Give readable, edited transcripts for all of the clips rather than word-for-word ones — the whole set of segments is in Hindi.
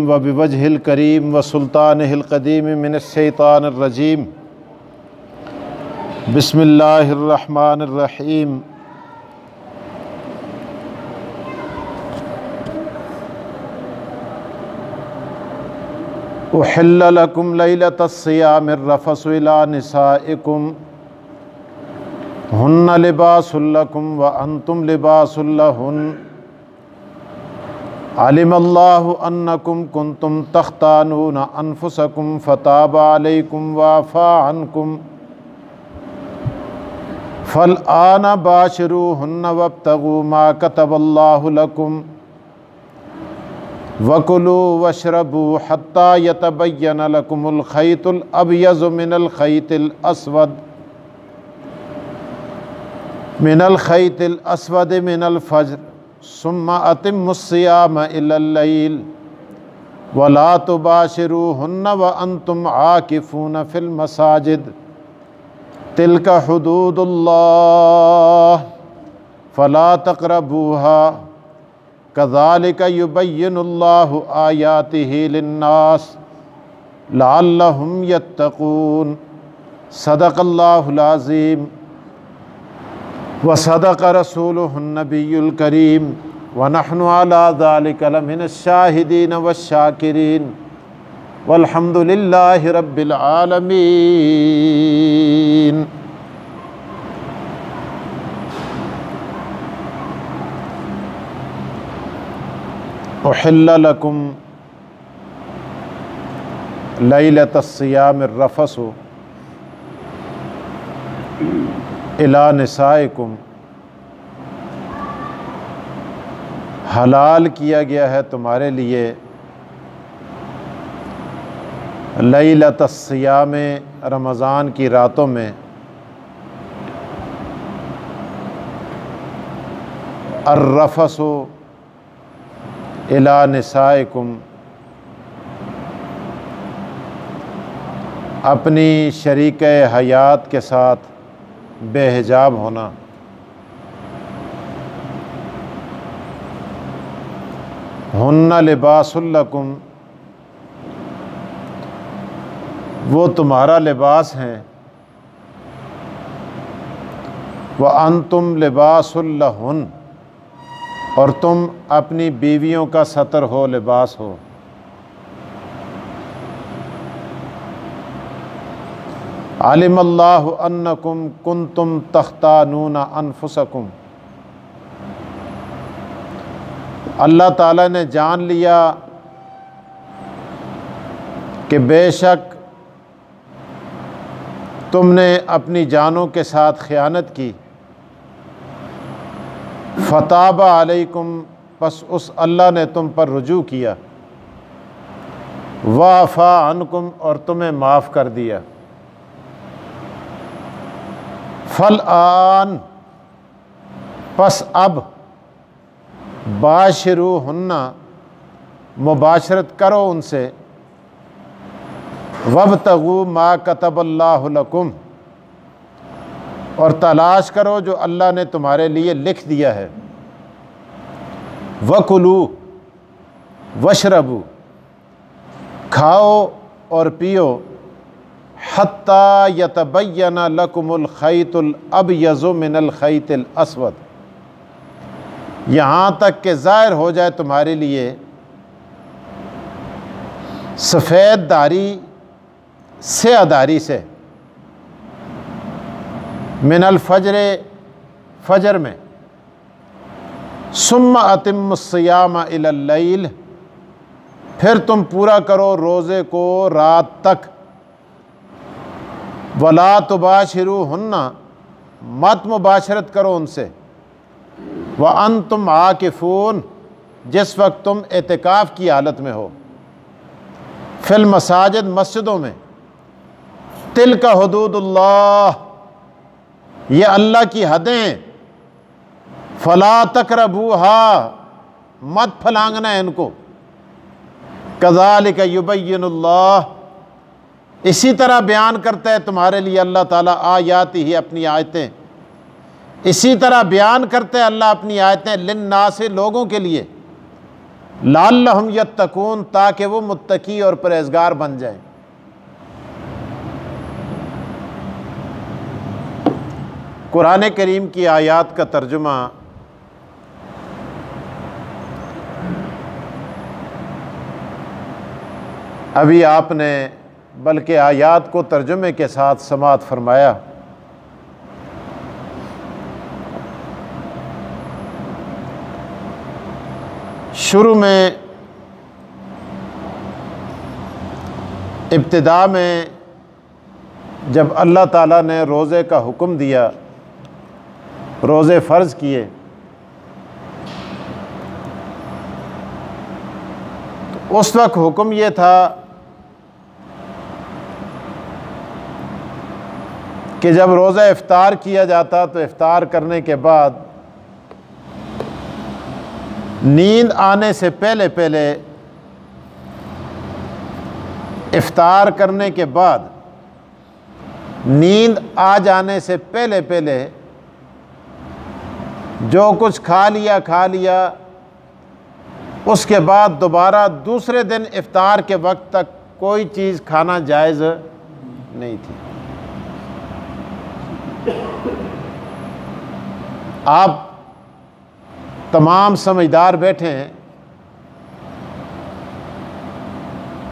व बिवजहिल करीम व सुल्तानिहिल क़दीम मिनश्शैतानिर्रजीम बिस्मिल्लाहिर्रहमानिर्रहीम। उहिल्ल लकुम लैलतस्सियामिर रफ़सु इला निसाइकुम हुन्ना लिबासुल लकुम व अंतुम लिबासुल लहुन्न अलिमल्लाहु अन्नकुम कुंतुम तख्तानूना अनफुसकुम फताबा अलैकुम वाफ़ा अन्कुम फल आना बाशिरूहुन्ना वब्तगू मा कतबल्लाहु लकुम वकुलू वशरबू हत्ता यतबय्यन लकुमुल खैतुल अबयज़ु मिनल खैतिल अस्वद मिनल फज्र सुम्मा अतिम्मुस्सियाम इलल लैल वला तुबाशिरूहुन्ना व अंतुम आकिफून फिल मसाजिद तिल्का हुदूदुल्लाह फला तक़रबूहा कज़ालिका युबय्यिनुल्लाहु आयातिही लिन्नास लअल्लहुम यत्तक़ून। सदक़ल्लाहुल अज़ीम व सदक़ रसूलुहुन नबियुल करीम व नहनु अला ज़ालिका लमिनश्शाहिदीन वश्शाकिरीन वल्हम्दुलिल्लाहि रब्बिल आलमीन। उहिल्ल लकुम लैलतस्सियामिर रफ़सु इला निसाइकुम, हलाल किया गया है तुम्हारे लिए लैलतस्सियाम रमज़ान की रातों में अर्रफ़सु इला निसाइकुम, अपनी शरीक हयात के साथ बेहिजाब होना। हुन्ना लिबासुल लकुम, वो तुम्हारा लिबास हैं। व अंतुम लिबासुल लहुन, और तुम अपनी बीवियों का सतर हो, लिबास हो। अलिमल्लाहु अन्नकुम कुंतुम तख्तानूना अनफुसकुम, अल्लाह ताला ने जान लिया कि बेशक तुमने अपनी जानों के साथ ख़यानत की। फताबा अलैकुम, बस उस अल्लाह ने तुम पर रुजू किया। वाफ़ा अन्कुम, और तुम्हें माफ़ कर दिया। फल आन, पस अब बाशिरूहुन्ना, मुबाशरत करो उनसे। वब्तगू मा कतबल्लाहु लकुम, और तलाश करो जो अल्लाह ने तुम्हारे लिए लिख दिया है। वकुलू वशरबू, खाओ और पियो। हत्ता यतबय्यन लकुमुल खैतुल अबयज़ु मिनल खैतिल अस्वद, यहाँ तक कि ज़ाहिर हो जाए तुम्हारे लिए सफ़ेद दाढ़ी स्यादारी से। मिनल फज्र, फजर में। सुम्मा अतिम्मुस्सियाम इलल लैल, फिर तुम पूरा करो रोज़े को रात तक। वला तुबाशिरूहुन्ना, मत मुबाशरत करो उनसे। व अंतुम आकिफून, जिस वक्त तुम एतिकाफ़ की हालत में हो। फिल मसाजिद, मस्जिदों में। तिल्का हुदूदुल्लाह, ये अल्लाह की हदें। फला तक़रबूहा, मत फलांगना है इनको। कज़ालिका युबय्यिनुल्लाह, इसी तरह बयान करता है तुम्हारे लिए अल्लाह ताला आयाती ही, अपनी आयतें। इसी तरह बयान करते हैं अल्लाह अपनी आयतें लिन्नास, लोगों के लिए। लअल्लहुम यत्तकून, ताकि वो मुत्तकी और परहेजगार बन जाए। कुरान करीम की आयत का तर्जुमा अभी आपने बल्कि आयत को तर्जुमे के साथ समाअत फरमाया। शुरू में इब्तिदा में जब अल्लाह ताला ने रोज़े का हुक्म दिया, रोज़े फ़र्ज़ किए, तो उस वक्त हुक्म ये था कि जब रोज़ा इफ्तार किया जाता तो इफ्तार करने के बाद नींद आने से पहले पहले, इफ्तार करने के बाद नींद आ जाने से पहले पहले जो कुछ खा लिया, उसके बाद दोबारा दूसरे दिन इफ्तार के वक्त तक कोई चीज़ खाना जायज़ नहीं थी। आप तमाम समझदार बैठे हैं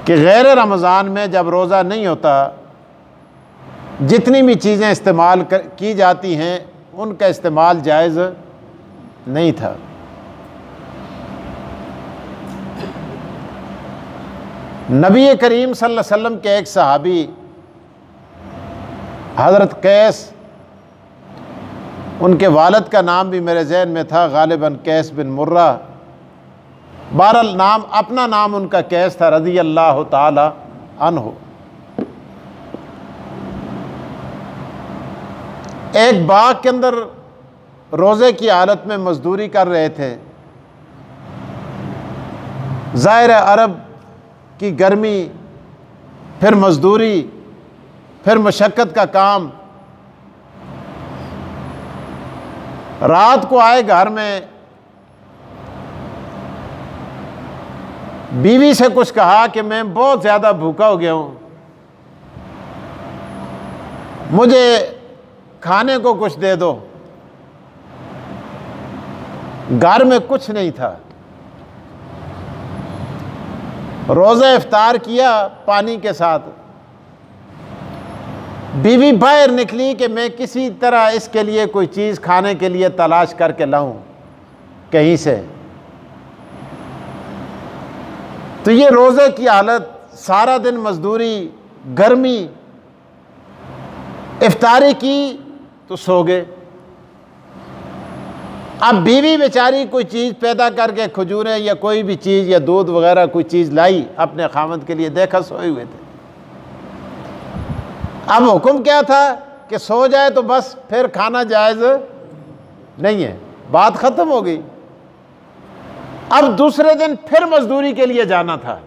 कि गैर रमज़ान में जब रोज़ा नहीं होता, जितनी भी चीज़ें इस्तेमाल की जाती हैं उनका इस्तेमाल जायज़ नहीं था। नबी करीम सल्लल्लाहु अलैहि वसल्लम के एक सहाबी हज़रत कैस, उनके वालिद का नाम भी मेरे ज़हन में था, गालिबन कैस बिन मुर्रा, बहरहाल नाम, अपना नाम उनका कैस था, रज़ियल्लाहु ताला अन्हु। एक बाग के अंदर रोज़े की हालत में मजदूरी कर रहे थे। ज़ाहिर अरब की गर्मी, फिर मजदूरी, फिर मशक्क़त का काम। रात को आए घर में, बीवी से कुछ कहा कि मैं बहुत ज़्यादा भूखा हो गया हूँ, मुझे खाने को कुछ दे दो। घर में कुछ नहीं था। रोज़ा इफ्तार किया पानी के साथ। बीवी बाहर निकली कि मैं किसी तरह इसके लिए कोई चीज़ खाने के लिए तलाश करके लाऊं कहीं से। तो ये रोज़े की हालत, सारा दिन मजदूरी, गर्मी, इफ्तारी की तो सो गए। अब बीवी बेचारी कोई चीज़ पैदा करके, खजूरें या कोई भी चीज़ या दूध वगैरह कोई चीज़ लाई अपने खामद के लिए, देखा सोए हुए थे। अब हुक्म क्या था कि सो जाए तो बस फिर खाना जायज़ नहीं है, बात ख़त्म हो गई। अब दूसरे दिन फिर मजदूरी के लिए जाना था।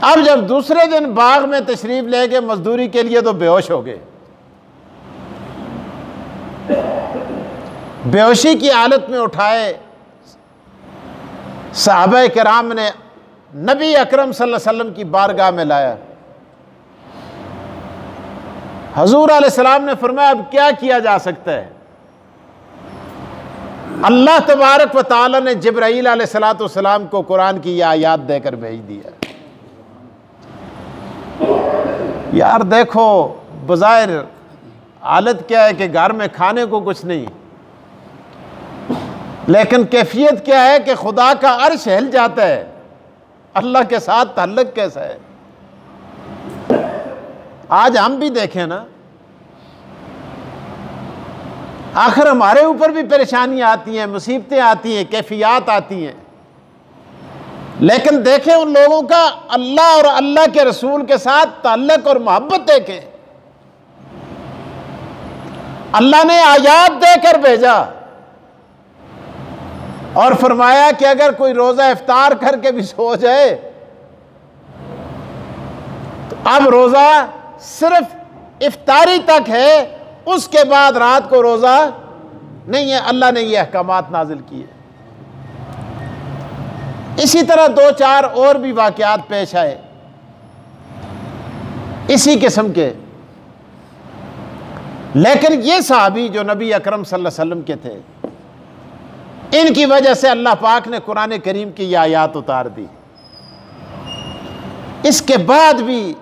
अब जब दूसरे दिन बाग में तशरीफ ले गए मजदूरी के लिए तो बेहोश हो गए। बेहोशी की हालत में उठाए, सहाबा किराम ने नबी अकरम सल्लल्लाहु अलैहि वसल्लम की बारगाह में लाया। हजूर अलैहिस्सलाम ने फरमाया अब क्या किया जा सकता है। अल्लाह तबारक व तआला ने जिब्राईल अलैहिस्सलाम को कुरान की यह आयत देकर भेज दिया। यार देखो, बज़ाहिर हालत क्या है कि घर में खाने को कुछ नहीं, लेकिन कैफियत क्या है कि खुदा का अर्श हिल जाता है। अल्लाह के साथ ताल्लुक कैसा है। आज हम भी देखें ना, आखिर हमारे ऊपर भी परेशानियां आती हैं, मुसीबतें आती हैं, कैफियत आती हैं, लेकिन देखें उन लोगों का अल्लाह और अल्लाह के रसूल के साथ ताल्लुक और मोहब्बत देखें। अल्लाह ने आयात देकर भेजा और फरमाया कि अगर कोई रोज़ा इफ्तार करके भी सो जाए तो अब रोज़ा सिर्फ इफ्तारी तक है, उसके बाद रात को रोज़ा नहीं है, अल्लाह ने ये अहकामात नाजिल किए। इसी तरह 2-4 और भी वाक़यात पेश आए इसी किस्म के, लेकिन ये सहाबी जो नबी अकरम सल्लल्लाहु अलैहि वसल्लम के थे, इनकी वजह से अल्लाह पाक ने कुरान करीम की ये आयात उतार दी। इसके बाद भी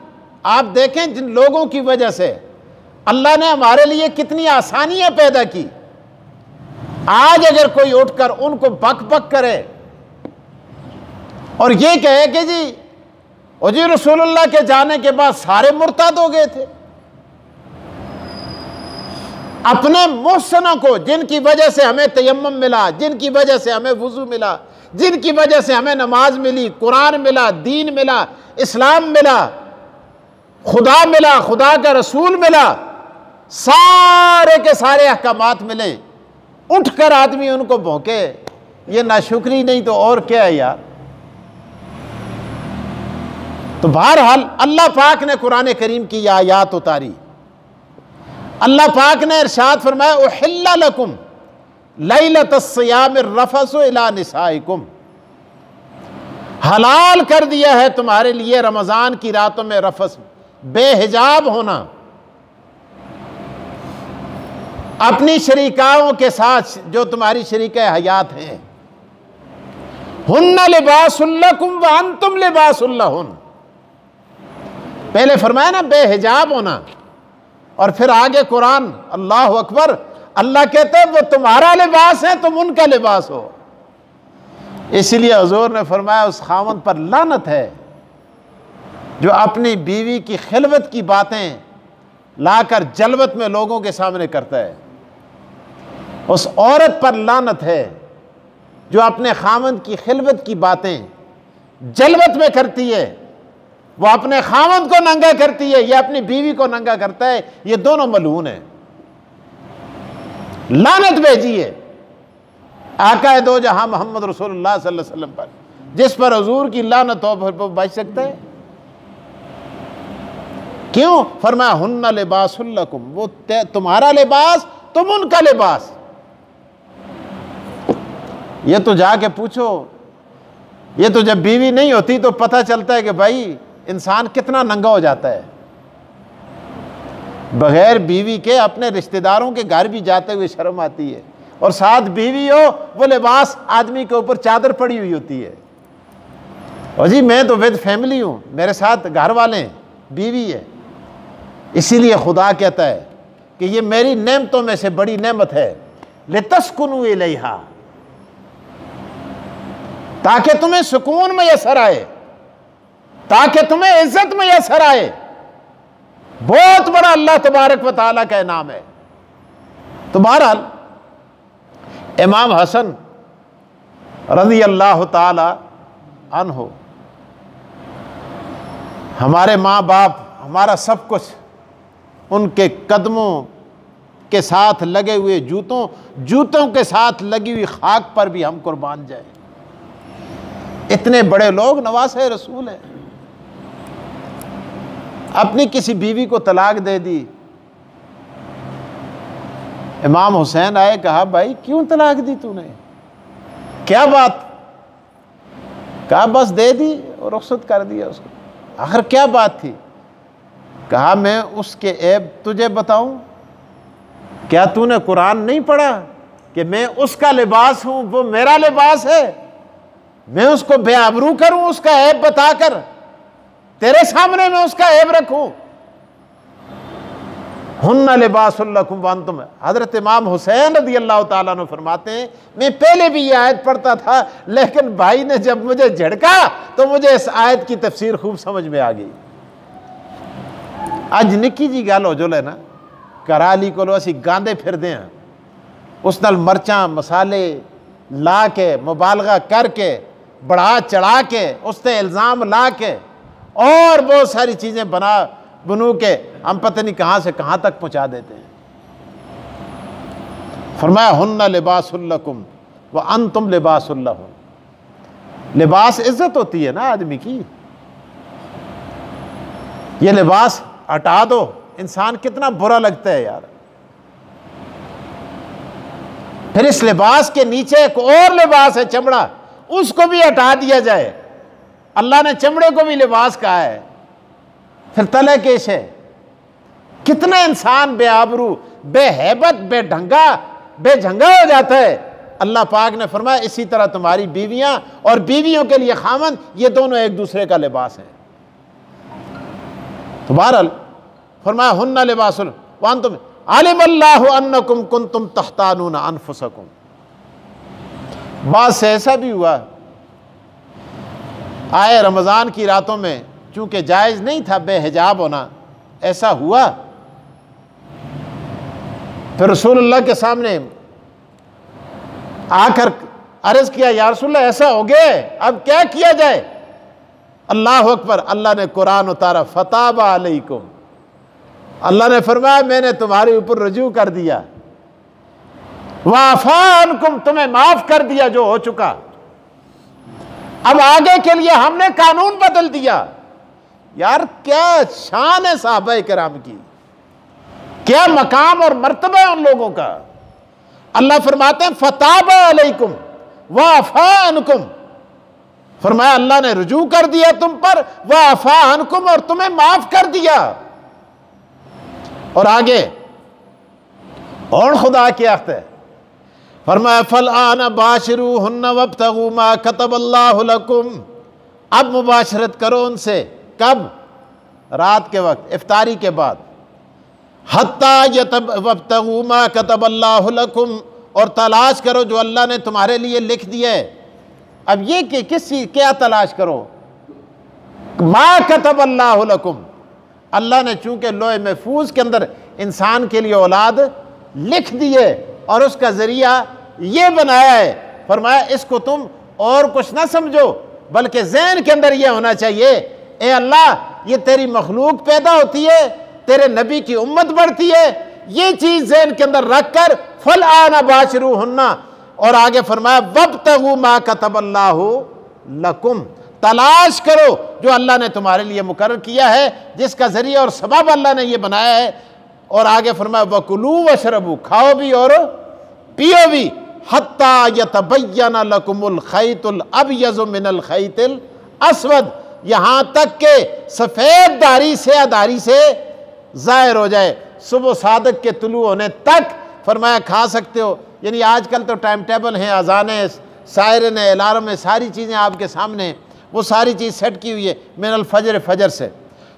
आप देखें जिन लोगों की वजह से अल्लाह ने हमारे लिए कितनी आसानियां पैदा की, आज अगर कोई उठकर उनको बक बक करे और ये कहे कि जी रसूलुल्लाह के जाने के बाद सारे मुर्ताद हो गए थे, अपने मुहसनों को जिनकी वजह से हमें तयम्मुम मिला, जिनकी वजह से हमें वुजू मिला, जिनकी वजह से हमें नमाज मिली, कुरान मिला, दीन मिला, इस्लाम मिला, खुदा मिला, खुदा का रसूल मिला, सारे के सारे अहकामात मिले, उठकर आदमी उनको भौंके, ये नाशुक्री नहीं तो और क्या है यार। तो बहरहाल अल्लाह पाक ने कुरान करीम की यह आयात उतारी। अल्लाह पाक ने इरशाद फरमाया उहिल्ला लकुम लैलतस्सियाम रफसु इला निसाइकुम, हलाल कर दिया है तुम्हारे लिए रमजान की रातों में रफस, बेहिजाब होना, अपनी शरीकाओं के साथ जो तुम्हारी शरीका हयात हैं। हुन्ना लिबासुल लकुम व अंतुम लिबासुल लहुन, पहले फरमाया ना बेहिजाब होना, और फिर आगे कुरान अल्लाह अकबर, अल्लाह कहते हैं वो तुम्हारा लिबास है, तुम उनका लिबास हो। इसलिए हुजूर ने फरमाया उस खावंद पर लानत है जो अपनी बीवी की खिलवत की बातें लाकर जलवत में लोगों के सामने करता है। उस औरत पर लानत है जो अपने खावंद की खिलवत की बातें जलवत में करती है। वो अपने खावंद को नंगा करती है, ये अपनी बीवी को नंगा करता है, ये दोनों मलून हैं। लानत भेजी है आका दो जहां मोहम्मद रसूलुल्लाह सल्लल्लाहु अलैहि वसल्लम पर, जिस पर हुजूर की लानत हो फिर वो बच सकता है? क्यों? फरमाया हुन्ना लिबासुल लकुम, वो तुम्हारा लिबास, तुम उनका लिबास। ये तो जाके पूछो, ये तो जब बीवी नहीं होती तो पता चलता है कि भाई इंसान कितना नंगा हो जाता है। बगैर बीवी के अपने रिश्तेदारों के घर भी जाते हुए शर्म आती है, और साथ बीवी हो वो लिबास आदमी के ऊपर चादर पड़ी हुई होती है। और जी मैं तो विद फैमिली हूँ, मेरे साथ घर वाले हैं, बीवी है। इसीलिए खुदा कहता है कि ये मेरी नेमतों में से बड़ी नेमत है, लितस्कुनू इलैहा, ताकि तुम्हें सुकून मैसर आए, ताकि तुम्हें इज्जत मैसर आए। बहुत बड़ा अल्लाह तबारक व तआला का इनाम है। तो बहरहाल इमाम हसन रज़ी अल्लाह ताला अन्हो, हमारे माँ बाप, हमारा सब कुछ उनके कदमों के साथ लगे हुए जूतों के साथ लगी हुई खाक पर भी हम कुर्बान जाए। इतने बड़े लोग, नवासे रसूल है, अपनी किसी बीवी को तलाक दे दी। इमाम हुसैन आए, कहा भाई क्यों तलाक दी तूने, क्या बात? कहा बस दे दी और रुखसत कर दिया उसको। आखिर क्या बात थी? कहा मैं उसके ऐब तुझे बताऊं? क्या तूने कुरान नहीं पढ़ा कि मैं उसका लिबास हूं, वो मेरा लिबास है? मैं उसको बेआबरू करूं, उसका ऐब बताकर तेरे सामने मैं उसका ऐब रखूं? हुन्ना लिबासुल लकुम व अंतुम। हजरत इमाम हुसैन रज़ी अल्लाह ताला अन्हु फरमाते हैं, मैं पहले भी ये आयत पढ़ता था, लेकिन भाई ने जब मुझे झड़का तो मुझे इस आयत की तफसीर खूब समझ में आ गई। अज निक्की जी गल हो जो लेना कराली को असी गांदे फिरदे हैं, उस नाल मरचां मसाले ला के मुबालगा करके बढ़ा चढ़ा के उस ते इल्ज़ाम ला के और बहुत सारी चीज़ें बनू के हम पता नहीं कहाँ से कहाँ तक पहुँचा देते हैं। फरमाया हुन्ना लिबासुल लकुम व अंतुम लिबासुल लहुन। लिबास इज्जत होती है ना आदमी की, ये लिबास हटा दो इंसान कितना बुरा लगता है यार। फिर इस लिबास के नीचे एक और लिबास है चमड़ा, उसको भी हटा दिया जाए। अल्लाह ने चमड़े को भी लिबास कहा है। फिर तले केश है। कितना इंसान बेआबरू, बेहैबत, बेढंगा, बेझंगा हो जाता है। अल्लाह पाक ने फरमाया इसी तरह तुम्हारी बीवियां और बीवियों के लिए खामन, ये दोनों एक दूसरे का लिबास है। तो बहरहाल फरमाया हुन्ना लिबासुल वांतुम अलिमल्लाहु अन्नकुम कुंतुम तख्तानूना अनफुसकुम। बात से ऐसा भी हुआ, आए रमज़ान की रातों में चूंकि जायज़ नहीं था बेहिजाब होना, ऐसा हुआ फिर रसूलुल्लाह के सामने आकर अर्ज़ किया, या रसूलल्लाह ऐसा हो गया, अब क्या किया जाए? अल्लाह अकबर। अल्लाह ने कुरान उतारा, फताबा अलैकुम। अल्लाह ने फरमाया मैंने तुम्हारे ऊपर रजू कर दिया, वाफा अन्कुम, तुम्हें माफ कर दिया जो हो चुका। अब आगे के लिए हमने कानून बदल दिया। यार क्या शान है साहबा किराम की, क्या मकाम और मर्तबा है उन लोगों का। अल्लाह फरमाते हैं फताबा अलैकुम वाफा अन्कुम, फरमाया अल्लाह ने रुजू कर दिया तुम पर, वाफा अन्कुम, और तुम्हें माफ कर दिया। और आगे और खुदा की आखिर है, फरमाया फल आना बाशिरू हुन्ना वब्तगू मा कतबल्लाहु लकुम। अब मुबाशरत करो उनसे, कब? रात के वक्त, इफ्तारी के बाद। हत्ता वब्तगू मा कतबल्लाहु लकुम, और तलाश करो जो अल्लाह ने तुम्हारे लिए लिख दिया है। अब ये कि किस चीज, क्या तलाश करो? मा कतबल्लाहु लकुम, अल्लाह ने चूंकि लोहे महफूज के अंदर इंसान के लिए औलाद लिख दी है और उसका जरिया ये बनाया है, फरमाया इसको तुम और कुछ ना समझो, बल्कि ज़हन के अंदर यह होना चाहिए, ए अल्लाह ये तेरी मखलूक पैदा होती है, तेरे नबी की उम्मत बढ़ती है, ये चीज ज़हन के अंदर रख कर फल आना बाशरू हुन्ना। और आगे फरमाया वब्तगू मा कतबल्लाहु लकुम, तलाश करो जो अल्लाह ने तुम्हारे लिए मुकर्रर किया है, जिसका जरिया और सबब अल्लाह ने यह बनाया है। और आगे फरमाया वकुलू वशरबू, खाओ भी और पियो भी, हत्ता यतबय्यना लकुमुल खैतुल अबयज़ु मिनल खैतिल अस्वद, यहां तक के सफेद दाढ़ी से अदारी से जाहिर हो जाए, सुबह सादक के तुलू होने तक फरमाया खा सकते हो। यानी आजकल तो टाइम टेबल है, अजाने, सायरन है, अलार्म है, सारी चीज़ें आपके सामने, वो सारी चीज़ सेट की हुई है मिनल फजर, फजर से।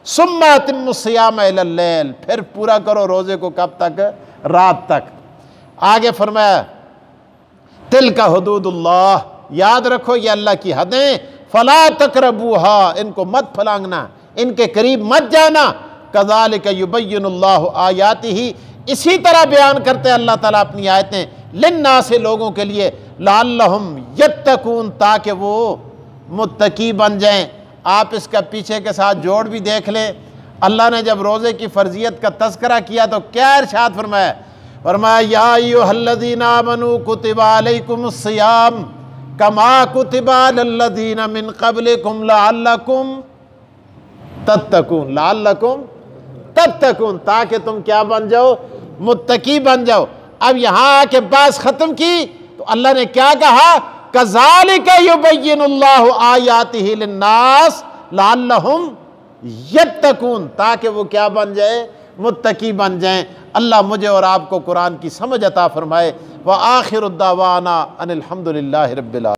सुम्मा अतिम्मु सियाम इलल लैल, फिर पूरा करो रोज़े को, कब तक? रात तक। आगे फरमाया तिल का हुदूदुल्लाह, याद रखो ये अल्लाह की हदें, फला तकरबूहा, इनको मत फलांगना, इनके करीब मत जाना। कज़ालिका युबय्यिनुल्लाहु आयातिही, इसी तरह बयान करते हैं अल्लाह ताला अपनी आयतें, लिन्नास से लोगों के लिए, लअल्लहुम यत्तकून, ताकि वो मुत्तकी बन जाएं। आप इसका पीछे के साथ जोड़ भी देख लें। अल्लाह ने जब रोज़े की फ़र्जियत का तज़किरा किया तो क्या इरशाद फरमाया? फरमाया या अय्युहल्लज़ीना आमनू कुतिबा अलैकुमुस सियाम कमा कुतिबा अलल्लज़ीना मिन क़ब्लिकुम लअल्लकुम तत्तकून, लअल्लकुम तत्तकून, ताकि तुम क्या बन जाओ? मुत्तकी बन जाओ। अब यहाँ आके बात ख़त्म की तो अल्लाह ने क्या कहा? कज़ालिका युबय्यिनुल्लाहु आयातिही लिन्नास लअल्लहुम यत्तकून, ताकि वो क्या बन जाए? मुत्तकी बन जाएं। अल्लाह मुझे और आपको कुरान की समझ अता फरमाए। व आखिरु दावाना अनिल हम्दुलिल्लाहि रब्बिल आलमीन।